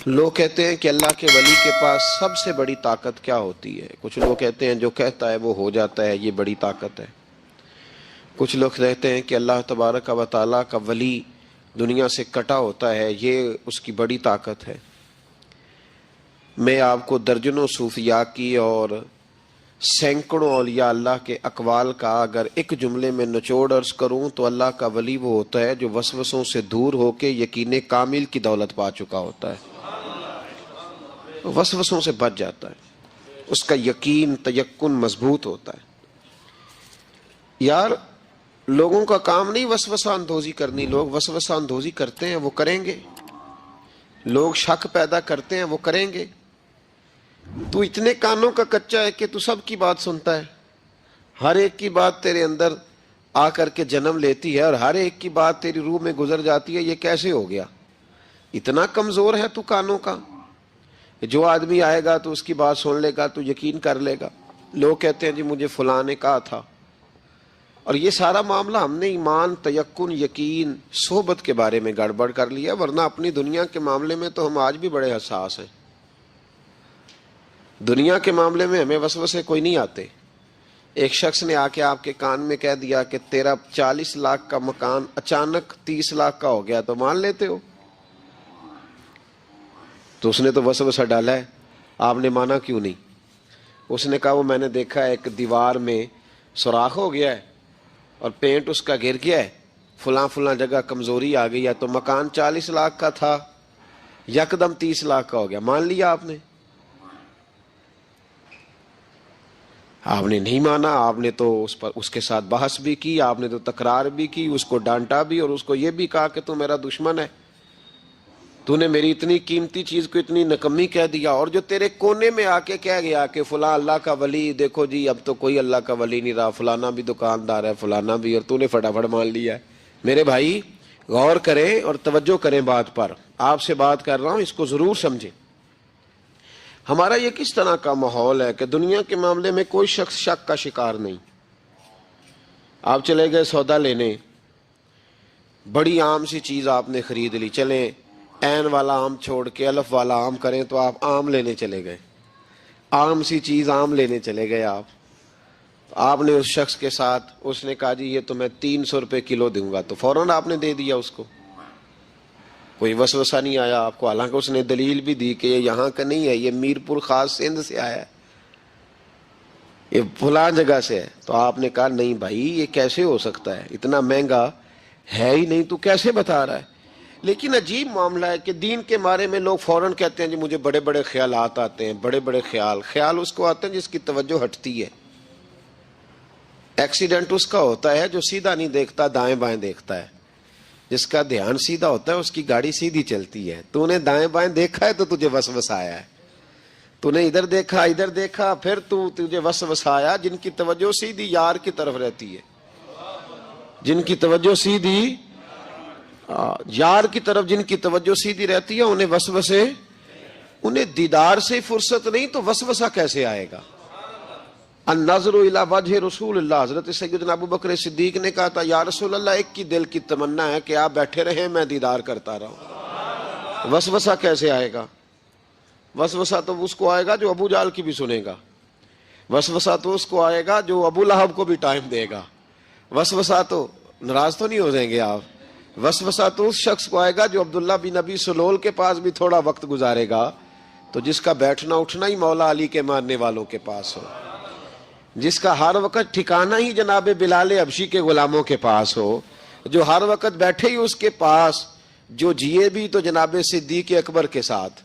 لوگ کہتے ہیں کہ اللہ کے ولی کے پاس سب سے بڑی طاقت کیا ہوتی ہے؟ کچھ لوگ کہتے ہیں جو کہتا ہے وہ ہو جاتا ہے، یہ بڑی طاقت ہے۔ کچھ لوگ کہتے ہیں کہ اللہ تبارک و تعالیٰ کا ولی دنیا سے کٹا ہوتا ہے، یہ اس کی بڑی طاقت ہے۔ میں آپ کو درجنوں صوفیاء کی اور سینکڑوں اولیاء اللہ کے اقوال کا اگر ایک جملے میں نچوڑ عرض کروں تو اللہ کا ولی وہ ہوتا ہے جو وسوسوں سے دور ہو کے یقین کامل کی دولت پا چکا ہوتا ہے، وسوسوں سے بچ جاتا ہے، اس کا یقین تیقن مضبوط ہوتا ہے۔ یار لوگوں کا کام نہیں وسوسہ اندوزی کرنی، لوگ وسوسہ اندوزی کرتے ہیں وہ کریں گے، لوگ شک پیدا کرتے ہیں وہ کریں گے۔ تو اتنے کانوں کا کچا ہے کہ تو سب کی بات سنتا ہے، ہر ایک کی بات تیرے اندر آ کر کے جنم لیتی ہے اور ہر ایک کی بات تیری روح میں گزر جاتی ہے۔ یہ کیسے ہو گیا؟ اتنا کمزور ہے تو کانوں کا، جو آدمی آئے گا تو اس کی بات سن لے گا تو یقین کر لے گا۔ لوگ کہتے ہیں جی مجھے فلاں نے کہا تھا، اور یہ سارا معاملہ ہم نے ایمان، تیقن، یقین، صحبت کے بارے میں گڑبڑ کر لیا، ورنہ اپنی دنیا کے معاملے میں تو ہم آج بھی بڑے حساس ہیں۔ دنیا کے معاملے میں ہمیں وسوسے کوئی نہیں آتے۔ ایک شخص نے آ کے آپ کے کان میں کہہ دیا کہ تیرا 40 لاکھ کا مکان اچانک 30 لاکھ کا ہو گیا، تو مان لیتے ہو؟ تو اس نے تو وسوسہ ڈالا ہے، آپ نے مانا کیوں نہیں؟ اس نے کہا وہ میں نے دیکھا ہے ایک دیوار میں سوراخ ہو گیا ہے اور پینٹ اس کا گر گیا ہے، فلاں فلاں جگہ کمزوری آ گئی ہے، تو مکان 40 لاکھ کا تھا یکدم 30 لاکھ کا ہو گیا۔ مان لیا آپ نے؟ آپ نے نہیں مانا، آپ نے تو اس کے ساتھ بحث بھی کی، آپ نے تو تکرار بھی کی، اس کو ڈانٹا بھی اور اس کو یہ بھی کہا کہ تو میرا دشمن ہے، تو نے میری اتنی قیمتی چیز کو اتنی نکمی کہہ دیا۔ اور جو تیرے کونے میں آ کے کہہ گیا کہ فلاں اللہ کا ولی، دیکھو جی اب تو کوئی اللہ کا ولی نہیں رہا، فلانا بھی دکاندار ہے، فلانا بھی، اور تو نے فٹافٹ مان لیا ہے۔ میرے بھائی غور کریں اور توجہ کریں بات پر، آپ سے بات کر رہا ہوں، اس کو ضرور سمجھیں۔ ہمارا یہ کس طرح کا ماحول ہے کہ دنیا کے معاملے میں کوئی شخص شک کا شکار نہیں۔ آپ چلے گئے سودا لینے، بڑی عام سی چیز آپ نے خرید لی، چلیں عین والا آم چھوڑ کے الف والا آم کریں تو آپ آم لینے چلے گئے، عام سی چیز آم لینے چلے گئے آپ نے اس شخص کے ساتھ، اس نے کہا جی یہ تو میں 300 روپے کلو دوں گا، تو فوراً آپ نے دے دیا اس کو، کوئی وسوسہ نہیں آیا آپ کو، حالانکہ اس نے دلیل بھی دی کہ یہ یہاں کا نہیں ہے، یہ میر پور خاص سندھ سے آیا ہے، یہ فلاں جگہ سے ہے۔ تو آپ نے کہا نہیں بھائی یہ کیسے ہو سکتا ہے، اتنا مہنگا ہے ہی نہیں، تو کیسے بتا رہا ہے؟ لیکن عجیب معاملہ ہے کہ دین کے بارے میں لوگ فوراً کہتے ہیں جی مجھے بڑے بڑے خیالات آتے ہیں، بڑے بڑے خیال اس کو آتے ہیں جس کی توجہ ہٹتی ہے۔ ایکسیڈنٹ اس کا ہوتا ہے جو سیدھا نہیں دیکھتا، دائیں بائیں دیکھتا ہے، جس کا دھیان سیدھا ہوتا ہے اس کی گاڑی سیدھی چلتی ہے۔ تو نے دائیں بائیں دیکھا ہے تو تجھے وسوسہ آیا ہے، تو نے ادھر دیکھا پھر تجھے وسوسہ آیا۔ جن کی توجہ سیدھی یار کی طرف رہتی ہے، جن کی توجہ سیدھی یار کی طرف، جن کی توجہ سیدھی رہتی ہے، انہیں وسوسے، انہیں دیدار سے فرصت نہیں تو وسوسہ کیسے آئے گا؟ النظر الی وجہ رسول اللہ، حضرت سیدنا ابو بکر صدیق نے کہا تھا یا رسول اللہ ایک کی دل کی تمنا ہے کہ آپ بیٹھے رہیں میں دیدار کرتا رہوں۔ وسوسہ کیسے آئے گا؟ وسوسہ تو اس کو آئے گا جو ابو جہل کی بھی سنے گا، وسوسہ تو اس کو آئے گا جو ابو لہب کو بھی ٹائم دے گا، وسوسہ تو، ناراض تو نہیں ہو جائیں گے آپ، وسوسہ تو اس شخص کو آئے گا جو عبداللہ بن ابی سلول کے پاس بھی تھوڑا وقت گزارے گا، تو جس کا بیٹھنا اٹھنا ہی مولا علی کے ماننے والوں کے پاس ہو، جس کا ہر وقت ٹھکانہ ہی جناب بلال حبشی کے غلاموں کے پاس ہو، جو ہر وقت بیٹھے ہی اس کے پاس، جو جیے بھی تو جناب صدیق اکبر کے ساتھ،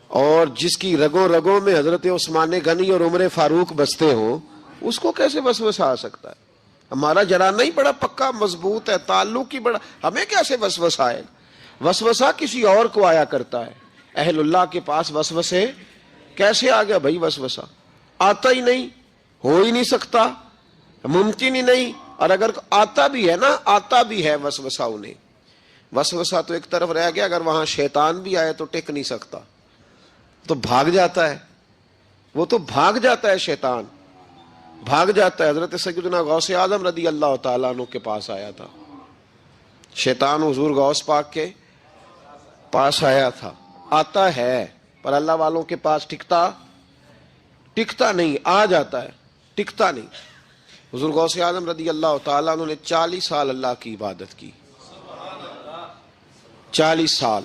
اور جس کی رگوں رگوں میں حضرت عثمان غنی اور عمر فاروق بستے ہوں، اس کو کیسے وسوسہ آ سکتا ہے؟ ہمارا جرانہ ہی بڑا پکا مضبوط ہے، تعلق ہی بڑا، ہمیں کیسے وسوسہ آئے گا؟ وسوسہ کسی اور کو آیا کرتا ہے، اہل اللہ کے پاس وسوسے کیسے آ گیا بھائی؟ وسوسہ آتا ہی نہیں، ہو ہی نہیں سکتا، ممکن ہی نہیں، اور اگر آتا بھی ہے نا، آتا بھی ہے وسوسہ انہیں، وسوسہ تو ایک طرف رہ گیا، اگر وہاں شیطان بھی آئے تو ٹک نہیں سکتا، تو بھاگ جاتا ہے، وہ تو بھاگ جاتا ہے، شیطان بھاگ جاتا ہے۔ حضرت سیدنا غوث اعظم رضی اللہ تعالیٰ عنہ کے پاس آیا تھا، شیطان حضور غوث پاک کے پاس آیا تھا، آتا ہے پر اللہ والوں کے پاس ٹکتا نہیں، آ جاتا ہے ٹکتا نہیں۔ حضور غوث اعظم رضی اللہ تعالیٰ عنہ نے 40 سال اللہ کی عبادت کی، 40 سال۔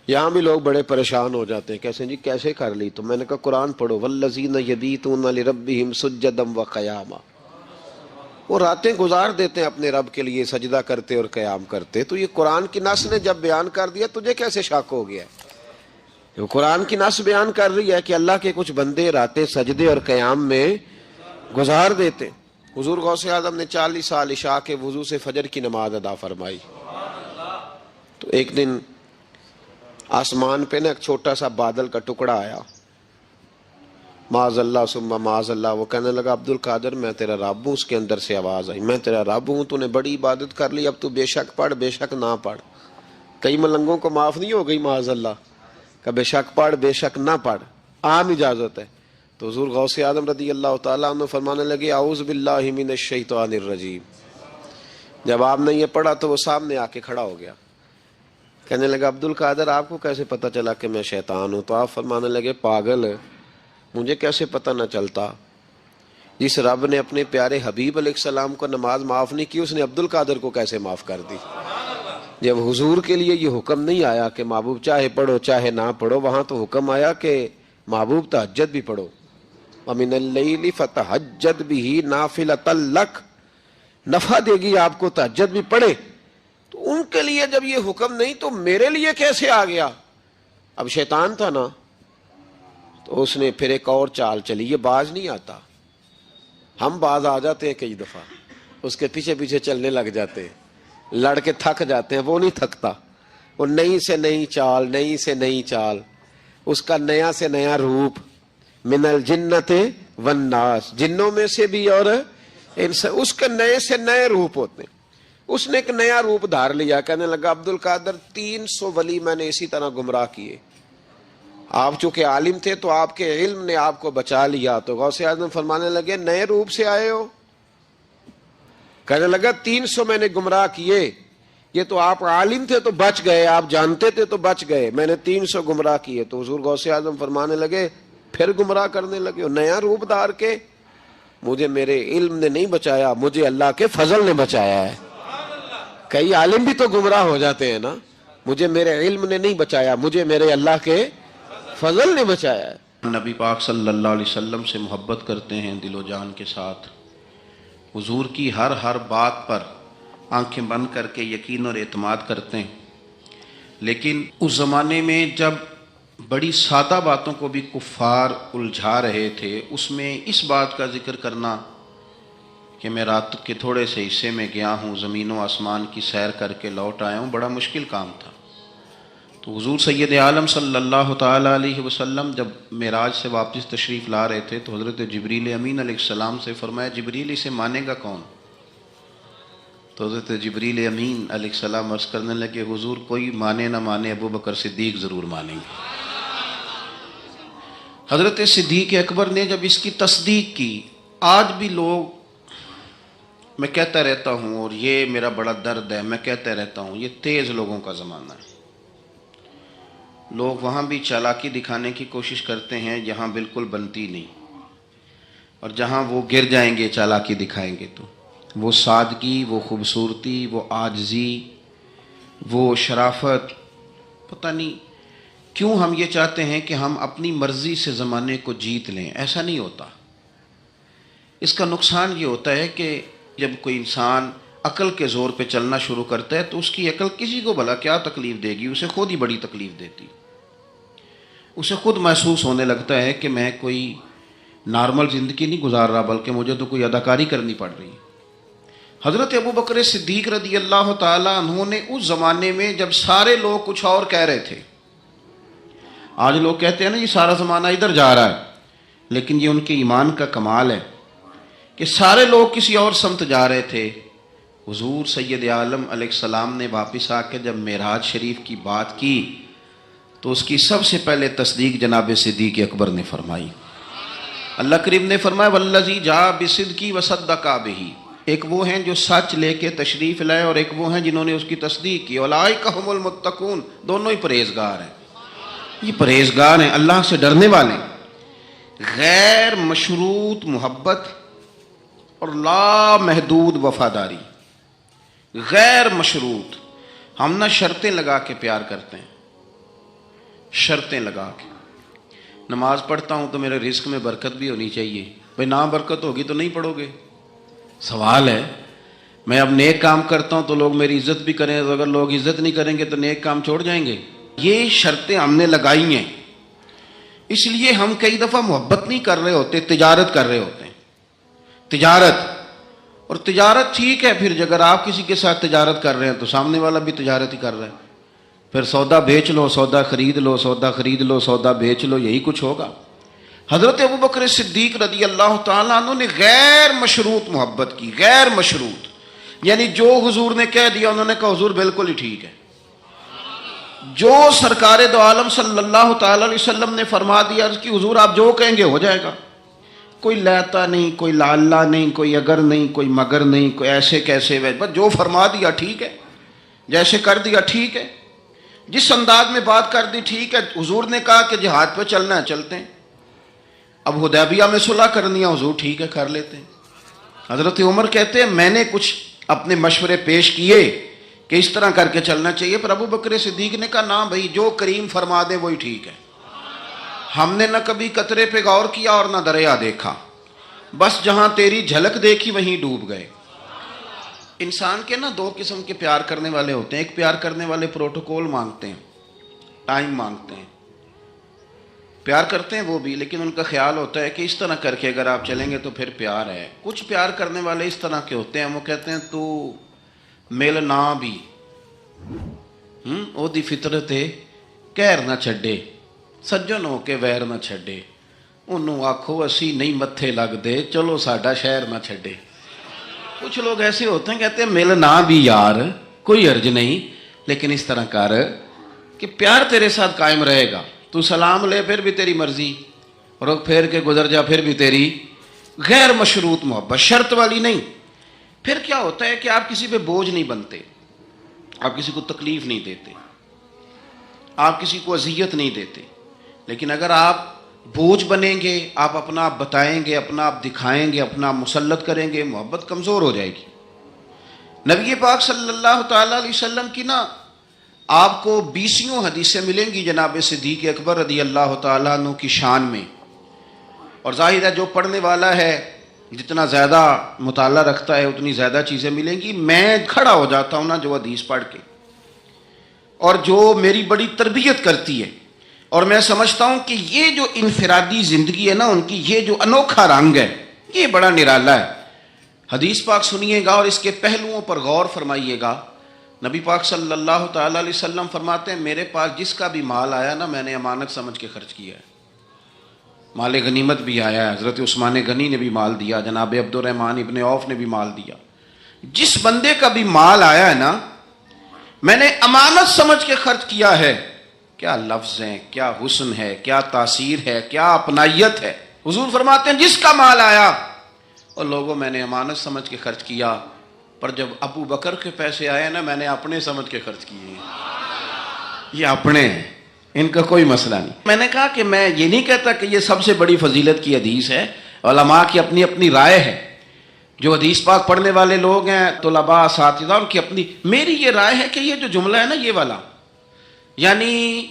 یہاں بھی لوگ بڑے پریشان ہو جاتے ہیں، کیسے جی کیسے کر لی؟ تو میں نے کہا قرآن پڑھو، والذین یبیتون لربہم سجدا وقیاما، وہ راتیں گزار دیتے ہیں اپنے رب کے لیے سجدہ کرتے اور قیام کرتے۔ تو یہ قرآن کی نص نے جب بیان کر دیا، تجھے کیسے شک ہو گیا؟ وہ قرآن کی نص بیان کر رہی ہے کہ اللہ کے کچھ بندے راتیں سجدے اور قیام میں گزار دیتے۔ حضور غوث اعظم نے 40 سال عشاء کے وضو سے فجر کی نماز ادا فرمائی۔ تو ایک دن آسمان پہ نا ایک چھوٹا سا بادل کا ٹکڑا آیا، معاذ اللہ ثم معاذ اللہ۔ وہ کہنے لگا عبد القادر میں تیرا رب ہوں۔ اس کے اندر سے آواز آئی، میں تیرا رب ہوں، تو نے بڑی عبادت کر لی، اب تو بے شک پڑھ بے شک نہ پڑھ۔ کئی ملنگوں کو معاف نہیں ہو گئی معاذ اللہ کہ بے شک پڑھ بے شک نہ پڑھ، عام اجازت ہے۔ تو حضور غوث اعظم رضی اللہ تعالیٰ عنہ فرمانے لگے اعوذ باللہ من الشیطان الرجیم۔ جب آپ نے یہ پڑھا تو وہ سامنے آ کے کھڑا ہو گیا، کہنے لگا عبد القادر آپ کو کیسے پتہ چلا کہ میں شیطان ہوں؟ تو آپ فرمانے لگے پاگل، مجھے کیسے پتہ نہ چلتا؟ جس رب نے اپنے پیارے حبیب علیہ السلام کو نماز معاف نہیں کی، اس نے عبد القادر کو کیسے معاف کر دی؟ جب حضور کے لیے یہ حکم نہیں آیا کہ محبوب چاہے پڑھو چاہے نہ پڑھو، وہاں تو حکم آیا کہ محبوب تہجد بھی پڑھو، وَمِنَ اللَّيْلِ فَتَہَجَّدْ بِهِ نَافِلَةً لَكَ، نفع دے گی آپ کو، تہجد بھی پڑھے۔ تو ان کے لیے جب یہ حکم نہیں تو میرے لیے کیسے آ گیا؟ اب شیطان تھا نا، تو اس نے پھر ایک اور چال چلی، یہ باز نہیں آتا، ہم باز آ جاتے ہیں کئی دفعہ، اس کے پیچھے پیچھے چلنے لگ جاتے ہیں، لڑ کے تھک جاتے ہیں، وہ نہیں تھکتا، وہ نئی سے نئی چال، نئی سے نئی چال، اس کا نیا سے نیا روپ، من الجنت والناس، جنوں میں سے بھی اور اس کے نئے سے نئے روپ ہوتے ہیں۔ اس نے ایک نیا روپ دھار لیا، کہنے لگا عبد القادر 300 ولی میں نے اسی طرح گمراہ کیے، آپ چونکہ عالم تھے تو آپ کے علم نے آپ کو بچا لیا۔ تو غوث اعظم فرمانے لگے نئے روپ سے آئے ہو؟ کہنے لگا 300 میں نے گمراہ کیے، یہ تو آپ عالم تھے تو بچ گئے، آپ جانتے تھے تو بچ گئے، میں نے 300 گمراہ کیے۔ تو حضور غوث اعظم فرمانے لگے پھر گمراہ کرنے لگے ہو نیا روپ دھار کے؟ مجھے میرے علم نے نہیں بچایا، مجھے اللہ کے فضل نے بچایا ہے۔ کئی عالم بھی تو گمراہ ہو جاتے ہیں نا، مجھے میرے علم نے نہیں بچایا، مجھے میرے اللہ کے فضل نے بچایا ہے۔ نبی پاک صلی اللہ علیہ وسلم سے محبت کرتے ہیں دل و جان کے ساتھ، حضور کی ہر بات پر آنکھیں بند کر کے یقین اور اعتماد کرتے ہیں۔ لیکن اس زمانے میں جب بڑی سادہ باتوں کو بھی کفار الجھا رہے تھے، اس میں اس بات کا ذکر کرنا کہ میں رات کے تھوڑے سے حصے میں گیا ہوں، زمین و آسمان کی سیر کر کے لوٹ آیا ہوں، بڑا مشکل کام تھا۔ تو حضور سید عالم صلی اللہ تعالیٰ علیہ وسلم جب معراج سے واپس تشریف لا رہے تھے تو حضرت جبریل امین علیہ السلام سے فرمایا جبریل اسے مانے گا کون؟ تو حضرت جبریل امین علیہ السلام عرض کرنے لگے حضور کوئی مانے نہ مانے ابو بکر صدیق ضرور مانیں گے۔ حضرت صدیق اکبر نے جب اس کی تصدیق کی، آج بھی لوگ، میں کہتا رہتا ہوں اور یہ میرا بڑا درد ہے، میں کہتا رہتا ہوں یہ تیز لوگوں کا زمانہ ہے۔ لوگ وہاں بھی چالاکی دکھانے کی کوشش کرتے ہیں جہاں بالکل بنتی نہیں، اور جہاں وہ گر جائیں گے چالاکی دکھائیں گے تو وہ سادگی، وہ خوبصورتی، وہ عاجزی، وہ شرافت، پتہ نہیں کیوں ہم یہ چاہتے ہیں کہ ہم اپنی مرضی سے زمانے کو جیت لیں۔ ایسا نہیں ہوتا۔ اس کا نقصان یہ ہوتا ہے کہ جب کوئی انسان عقل کے زور پہ چلنا شروع کرتا ہے تو اس کی عقل کسی کو بھلا کیا تکلیف دے گی، اسے خود ہی بڑی تکلیف دیتی، اسے خود محسوس ہونے لگتا ہے کہ میں کوئی نارمل زندگی نہیں گزار رہا بلکہ مجھے تو کوئی اداکاری کرنی پڑ رہی ہے۔ حضرت ابو بکر صدیق رضی اللہ تعالیٰ عنہ نے اس زمانے میں جب سارے لوگ کچھ اور کہہ رہے تھے، آج لوگ کہتے ہیں نا یہ سارا زمانہ ادھر جا رہا ہے، لیکن یہ ان کے ایمان کا کمال ہے کہ سارے لوگ کسی اور سمت جا رہے تھے، حضور سید عالم علیہ السلام نے واپس آ کے جب معراج شریف کی بات کی تو اس کی سب سے پہلے تصدیق جناب صدیق اکبر نے فرمائی۔ اللہ کریم نے فرمایا والذی جاء بصدق وصدق بہ، ایک وہ ہیں جو سچ لے کے تشریف لائے اور ایک وہ ہیں جنہوں نے اس کی تصدیق کی، اولئک ھم المتقون، دونوں ہی پرہیزگار ہیں۔ یہ پرہیزگار ہیں، اللہ سے ڈرنے والے ہیں۔ غیر مشروط محبت اور لامحدود وفاداری، غیر مشروط۔ ہم نہ شرطیں لگا کے پیار کرتے ہیں، شرطیں لگا کے۔ نماز پڑھتا ہوں تو میرے رزق میں برکت بھی ہونی چاہیے، بھائی نہ برکت ہوگی تو نہیں پڑھو گے، سوال ہے۔ میں اب نیک کام کرتا ہوں تو لوگ میری عزت بھی کریں، تو اگر لوگ عزت نہیں کریں گے تو نیک کام چھوڑ جائیں گے۔ یہ شرطیں ہم نے لگائی ہیں، اس لیے ہم کئی دفعہ محبت نہیں کر رہے ہوتے، تجارت کر رہے ہوتے ہیں، تجارت۔ اور تجارت ٹھیک ہے، پھر اگر آپ کسی کے ساتھ تجارت کر رہے ہیں تو سامنے والا بھی تجارت ہی کر رہا ہے، پھر سودا بیچ لو، سودا خرید لو، سودا خرید لو، سودا بیچ لو، یہی کچھ ہوگا۔ حضرت ابوبکر صدیق رضی اللہ تعالیٰ عنہ نے غیر مشروط محبت کی، غیر مشروط، یعنی جو حضور نے کہہ دیا انہوں نے کہا حضور بالکل ہی ٹھیک ہے، جو سرکار دو عالم صلی اللہ تعالی علیہ وسلم نے فرما دیا کہ حضور آپ جو کہیں گے ہو جائے گا، کوئی لیتا نہیں، کوئی لالا نہیں، کوئی اگر نہیں، کوئی مگر نہیں، کوئی ایسے کیسے، بس جو فرما دیا ٹھیک ہے، جیسے کر دیا ٹھیک ہے، جس انداز میں بات کر دی ٹھیک ہے۔ حضور نے کہا کہ جہاد پہ چلنا ہے چلتے ہیں، اب حدیبیہ میں صلح کرنی ہے، حضور ٹھیک ہے کر لیتے ہیں۔ حضرت عمر کہتے ہیں میں نے کچھ اپنے مشورے پیش کیے کہ اس طرح کر کے چلنا چاہیے، پر ابو بکر صدیق نے کہا نہ بھائی جو کریم فرما دے وہی ٹھیک ہے۔ ہم نے نہ کبھی قطرے پہ غور کیا اور نہ دریا دیکھا، بس جہاں تیری جھلک دیکھی وہیں ڈوب گئے۔ انسان کے نا دو قسم کے پیار کرنے والے ہوتے ہیں، ایک پیار کرنے والے پروٹوکول مانگتے ہیں، ٹائم مانگتے ہیں، پیار کرتے ہیں وہ بھی، لیکن ان کا خیال ہوتا ہے کہ اس طرح کر کے اگر آپ چلیں گے تو پھر پیار ہے۔ کچھ پیار کرنے والے اس طرح کے ہوتے ہیں، وہ کہتے ہیں تو مل نہ بھی او دی فطرت ہے کہر نہ چھڈے، سجن ہو کے ویر نہ چھڈے، انہوں آکھو اسی نہیں متھے لگ دے، چلو ساڈا شہر نہ چھڈے۔ کچھ لوگ ایسے ہوتے ہیں کہتے ہیں مل نہ بھی یار کوئی عرض نہیں، لیکن اس طرح کر کہ پیار تیرے ساتھ قائم رہے گا، تو سلام لے پھر بھی تیری مرضی، رخ پھیر کے گزر جا پھر بھی تیری۔ غیر مشروط محبت، شرط والی نہیں۔ پھر کیا ہوتا ہے کہ آپ کسی پہ بوجھ نہیں بنتے، آپ کسی کو تکلیف نہیں دیتے، آپ کسی کو اذیت نہیں دیتے، لیکن اگر آپ بوجھ بنیں گے، آپ اپنا آپ بتائیں گے، اپنا آپ دکھائیں گے، اپنا آپ مسلط کریں گے، محبت کمزور ہو جائے گی۔ نبی پاک صلی اللہ تعالی علیہ وسلم کی نا آپ کو 20 حدیثیں ملیں گی جناب صدیق اکبر رضی اللہ تعالیٰ عنہ کی شان میں، اور ظاہر ہے جو پڑھنے والا ہے جتنا زیادہ مطالعہ رکھتا ہے اتنی زیادہ چیزیں ملیں گی۔ میں کھڑا ہو جاتا ہوں نا جو حدیث پڑھ کے، اور جو میری بڑی تربیت کرتی ہے، اور میں سمجھتا ہوں کہ یہ جو انفرادی زندگی ہے نا ان کی، یہ جو انوکھا رنگ ہے یہ بڑا نرالا ہے۔ حدیث پاک سنیے گا اور اس کے پہلوؤں پر غور فرمائیے گا۔ نبی پاک صلی اللہ تعالی علیہ وسلم فرماتے ہیں میرے پاس جس کا بھی مال آیا نا میں نے امانت سمجھ کے خرچ کیا ہے۔ مال غنیمت بھی آیا ہے، حضرت عثمان غنی نے بھی مال دیا، جناب عبد الرحمن ابن عوف نے بھی مال دیا۔ جس بندے کا بھی مال آیا ہے نا میں نے امانت سمجھ کے خرچ کیا ہے۔ کیا لفظ ہیں، کیا حسن ہے، کیا تاثیر ہے، کیا اپنائیت ہے۔ حضور فرماتے ہیں جس کا مال آیا اور لوگوں میں نے امانت سمجھ کے خرچ کیا، پر جب ابو بکر کے پیسے آئے نا میں نے اپنے سمجھ کے خرچ کیے ہیں۔ یہ اپنے ہیں، ان کا کوئی مسئلہ نہیں۔ میں نے کہا کہ میں یہ نہیں کہتا کہ یہ سب سے بڑی فضیلت کی حدیث ہے، علماء کی اپنی اپنی رائے ہے، جو حدیث پاک پڑھنے والے لوگ ہیں طلباء اساتذہ ان کی اپنی۔ میری یہ رائے ہے کہ یہ جو جملہ ہے نا یہ والا، یعنی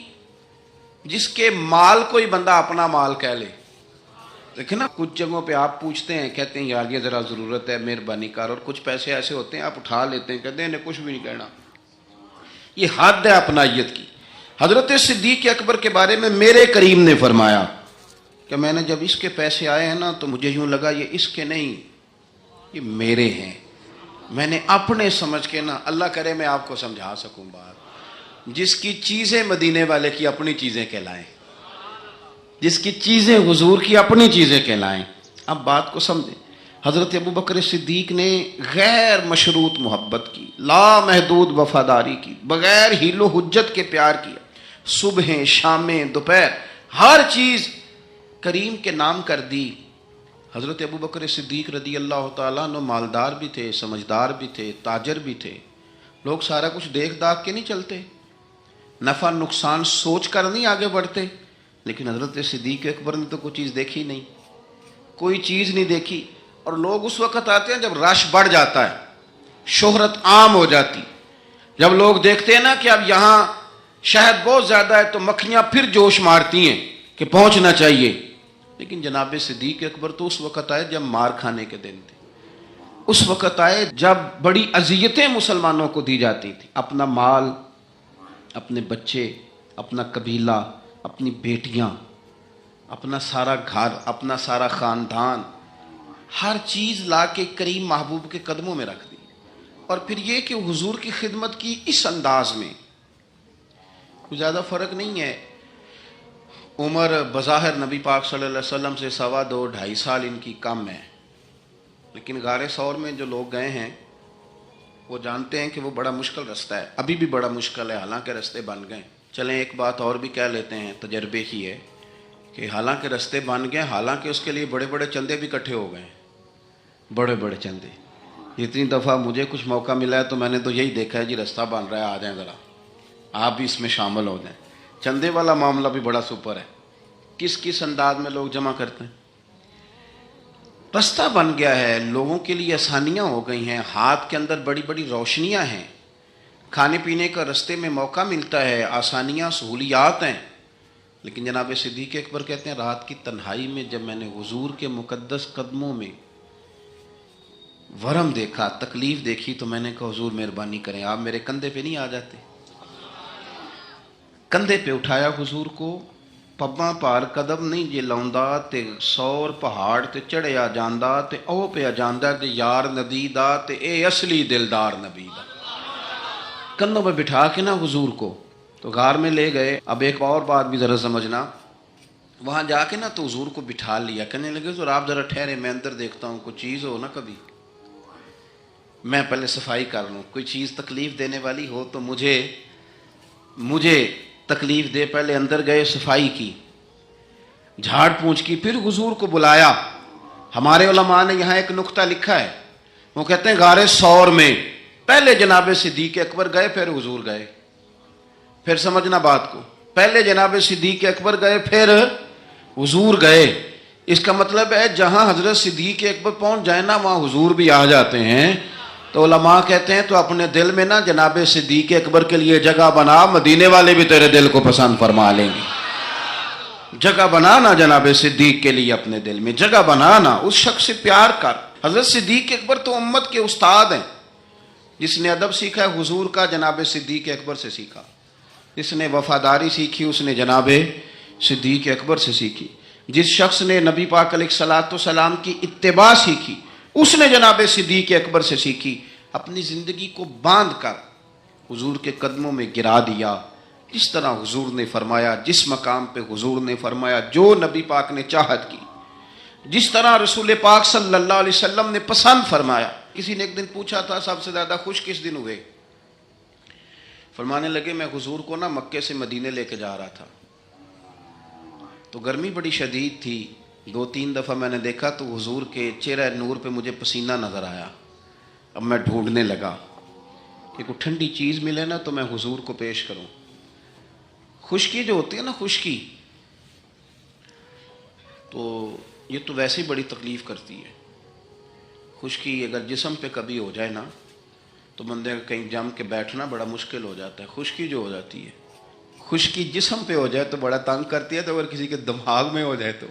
جس کے مال کوئی بندہ اپنا مال کہہ لے، دیکھیں نا کچھ جگہوں پہ آپ پوچھتے ہیں کہتے ہیں یار یہ ذرا ضرورت ہے مہربانی کر، اور کچھ پیسے ایسے ہوتے ہیں آپ اٹھا لیتے ہیں کہتے ہیں انہیں کچھ بھی نہیں کہنا۔ یہ حد ہے اپنائیت کی۔ حضرت صدیق اکبر کے بارے میں میرے کریم نے فرمایا کہ میں نے جب اس کے پیسے آئے ہیں نا تو مجھے یوں لگا یہ اس کے نہیں یہ میرے ہیں، میں نے اپنے سمجھ کے نا، اللہ کرے میں آپ کو سمجھا سکوں بات، جس کی چیزیں مدینے والے کی اپنی چیزیں کہلائیں، جس کی چیزیں حضور کی اپنی چیزیں کہلائیں۔ اب بات کو سمجھیں، حضرت ابوبکر صدیق نے غیر مشروط محبت کی، لامحدود وفاداری کی، بغیر حیل و حجت کے پیار کیا، صبحیں شامیں دوپہر ہر چیز کریم کے نام کر دی۔ حضرت ابوبکر صدیق رضی اللہ تعالیٰ عنہ مالدار بھی تھے، سمجھدار بھی تھے، تاجر بھی تھے۔ لوگ سارا کچھ دیکھ داکھ کے نہیں چلتے، نفع نقصان سوچ کر نہیں آگے بڑھتے. لیکن حضرت صدیق اکبر نے تو کوئی چیز دیکھی نہیں, کوئی چیز نہیں دیکھی. اور لوگ اس وقت آتے ہیں جب رش بڑھ جاتا ہے, شہرت عام ہو جاتی, جب لوگ دیکھتے ہیں نا کہ اب یہاں شہد بہت زیادہ ہے تو مکھیاں پھر جوش مارتی ہیں کہ پہنچنا چاہیے. لیکن جناب صدیق اکبر تو اس وقت آئے جب مار کھانے کے دن تھے, اس وقت آئے جب بڑی اذیتیں مسلمانوں کو دی جاتی تھی. اپنا مال, اپنے بچے, اپنا قبیلہ, اپنی بیٹیاں, اپنا سارا گھر, اپنا سارا خاندان, ہر چیز لا کے کریم محبوب کے قدموں میں رکھ دی. اور پھر یہ کہ حضور کی خدمت کی اس انداز میں کوئی زیادہ فرق نہیں ہے. عمر بظاہر نبی پاک صلی اللہ علیہ وسلم سے 2.5-2.5 سال ان کی کم ہے, لیکن غار ثور میں جو لوگ گئے ہیں وہ جانتے ہیں کہ وہ بڑا مشکل رستہ ہے. ابھی بھی بڑا مشکل ہے, حالانکہ رستے بن گئے. چلیں ایک بات اور بھی کہہ لیتے ہیں, تجربے کی ہے کہ حالانکہ رستے بن گئے, حالانکہ اس کے لیے بڑے بڑے چندے بھی اکٹھے ہو گئے ہیں, بڑے بڑے چندے. اتنی دفعہ مجھے کچھ موقع ملا ہے تو میں نے تو یہی دیکھا ہے جی رستہ بن رہا ہے, آ جائیں ذرا آپ بھی اس میں شامل ہو جائیں. چندے والا معاملہ بھی بڑا سپر ہے, کس کس انداز میں لوگ جمع کرتے ہیں. رستہ بن گیا ہے, لوگوں کے لیے آسانیاں ہو گئی ہیں, ہاتھ کے اندر بڑی بڑی روشنیاں ہیں, کھانے پینے کا رستے میں موقع ملتا ہے, آسانیاں سہولیات ہیں. لیکن جناب صدیق اکبر کہتے ہیں رات کی تنہائی میں جب میں نے حضور کے مقدس قدموں میں ورم دیکھا, تکلیف دیکھی, تو میں نے کہا حضور مہربانی کریں, آپ میرے کندھے پہ نہیں آ جاتے. کندھے پہ اٹھایا حضور کو, پباں پار قدم نہیں جے لاؤندا تے 100 پہاڑ تے چڑھیا جاندا تے او پہ جاندا تے یار ندی دا تے اے اصلی دلدار نبی دا. کندھوں پہ بٹھا کے نا حضور کو تو غار میں لے گئے. اب ایک اور بات بھی ذرا سمجھنا, وہاں جا کے نا تو حضور کو بٹھا لیا, کہنے لگے حضور آپ ذرا ٹھہرے, میں اندر دیکھتا ہوں کوئی چیز ہو نا, کبھی میں پہلے صفائی کر لوں, کوئی چیز تکلیف دینے والی ہو تو مجھے تکلیف دے. پہلے اندر گئے, صفائی کی, جھاڑ پونچھ کی, پھر حضور کو بلایا. ہمارے علماء نے یہاں ایک نقطہ لکھا ہے, وہ کہتے ہیں غار ثور میں پہلے جناب صدیق اکبر گئے, پھر حضور گئے. پھر سمجھنا بات کو, پہلے جناب صدیق اکبر گئے, پھر حضور گئے. اس کا مطلب ہے جہاں حضرت صدیق اکبر پہنچ جائے نا وہاں حضور بھی آ جاتے ہیں. تو علماء کہتے ہیں تو اپنے دل میں نا جناب صدیق اکبر کے لیے جگہ بنا, مدینے والے بھی تیرے دل کو پسند فرما لیں گے. جگہ بنانا جناب صدیق کے لیے, اپنے دل میں جگہ بنانا, اس شخص سے پیار کر. حضرت صدیق اکبر تو امت کے استاد ہیں. جس نے ادب سیکھا ہے حضور کا جناب صدیق اکبر سے سیکھا, جس نے وفاداری سیکھی اس نے جناب صدیق اکبر سے سیکھی, جس شخص نے نبی پاک علیہ الصلوۃ والسلام کی اتباع سیکھی اس نے جناب صدیق اکبر سے سیکھی. اپنی زندگی کو باندھ کر حضور کے قدموں میں گرا دیا, جس طرح حضور نے فرمایا, جس مقام پہ حضور نے فرمایا, جو نبی پاک نے چاہت کی, جس طرح رسول پاک صلی اللہ علیہ وسلم نے پسند فرمایا. کسی نے ایک دن پوچھا تھا سب سے زیادہ خوش کس دن ہوئے؟ فرمانے لگے میں حضور کو نا مکے سے مدینے لے کے جا رہا تھا, تو گرمی بڑی شدید تھی. 2-3 دفعہ میں نے دیکھا تو حضور کے چہرہ نور پہ مجھے پسینہ نظر آیا. اب میں ڈھونڈنے لگا کہ کوئی ٹھنڈی چیز ملے نا تو میں حضور کو پیش کروں. خشکی جو ہوتی ہے نا, خشکی, تو یہ تو ویسے ہی بڑی تکلیف کرتی ہے. خشکی اگر جسم پہ کبھی ہو جائے نا تو بندے کا کہیں جم کے بیٹھنا بڑا مشکل ہو جاتا ہے. خشکی جو ہو جاتی ہے, خشکی جسم پہ ہو جائے تو بڑا تنگ کرتی ہے, تو اگر کسی کے دماغ میں ہو جائے تو